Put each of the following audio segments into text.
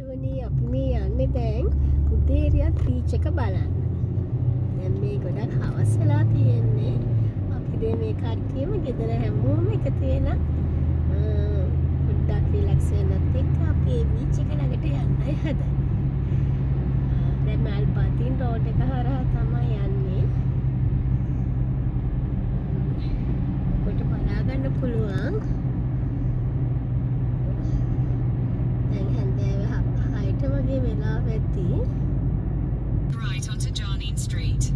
යාළුවනේ අපි මේ යන්නේ දැන් උදේරියත් බීච් එක බලන්න. දැන් මේ ගොඩක් හවස් වෙලා තියෙන්නේ. අපි දැන් මේ කට්ටියම ගෙදර හැමෝම එකතු වෙලා පොඩ්ඩක් රිලැක්ස් වෙන්නත් එක්ක අපි මේ බීච් එක ළඟට යන්නයි හදන්නේ. දැන් මල්බතින් රෝඩ් එක හරහා තමයි යන්නේ. ඔකට බලා ගන්න පුළුවන්. වගේ වෙලා වෙද්දි right onto Jarnine Street.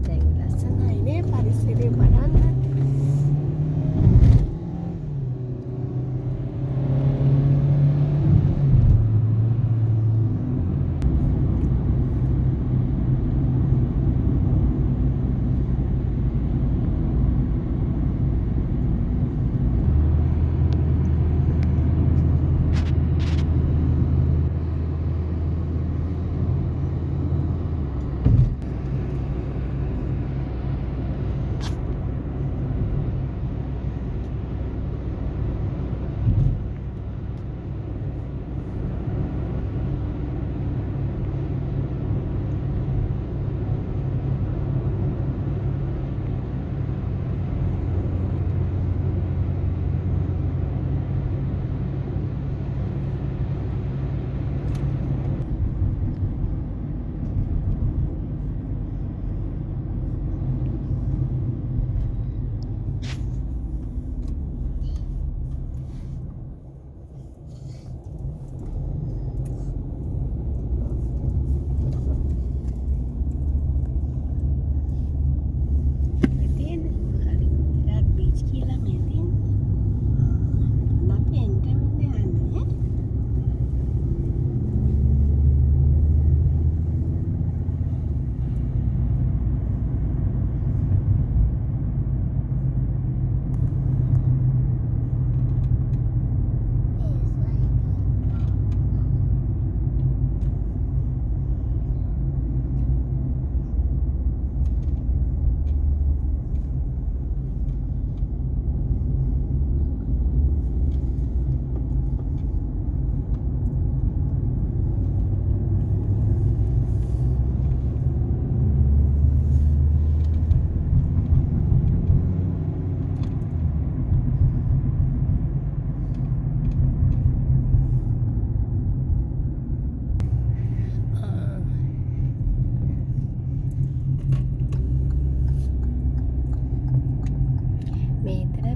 දැන් ලස්සනයිනේ පරිසරය බලන්න.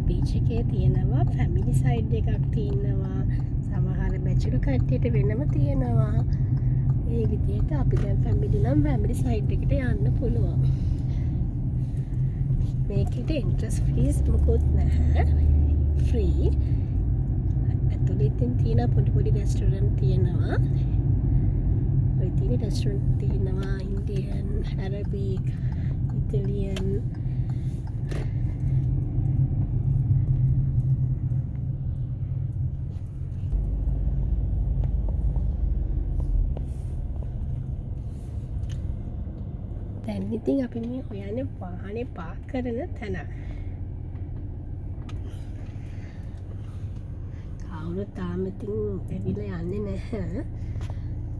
බීච් එකේ තියෙනවා ෆැමිලි සයිඩ් එකක් තියෙනවා, සමහර බැචලර් කට්ටියට වෙනම තියෙනවා. ඒ විදිහට අපි දැන් ෆැමිලි නම් ෆැමිලි සයිඩ් එකට යන්න පුළුවන්. මේකට එන්ට්‍රන්ස් ෆීස් මොකුත් නැහැ, ෆ්‍රී. ඇතුළේ තියෙන පොඩි රෙස්ටොරන්ට් තියෙනවා. ඔය තියෙන රෙස්ටොරන්ට් තියෙනවා ඉන්දියන්, ඇරබික්, ඉතාලියන්. දැන් ඉතින් අපි මේ හොයන්නේ වාහනේ පාක් කරන තැන. කවුරුත් තාම ඉතින් ඇවිල්ලා යන්නේ නැහැ.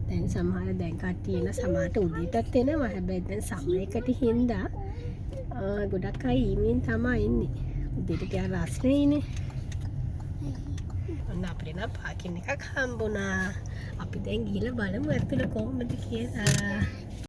දැන් සමහර දැන් කට්ටිය එන සමහරට උදේටත් එනවා. හැබැයි දැන් සමයකට හින්දා ගොඩක් අය ඊමෙන් තමයි ඉන්නේ. උදේට ටිකක් රස්නේයිනේ. ඔන්න අපිට නම් පාකින් එකක් හම්බුණා. අපි දැන් ගිහලා බලමු ඇතුළ කොහොමද කියලා.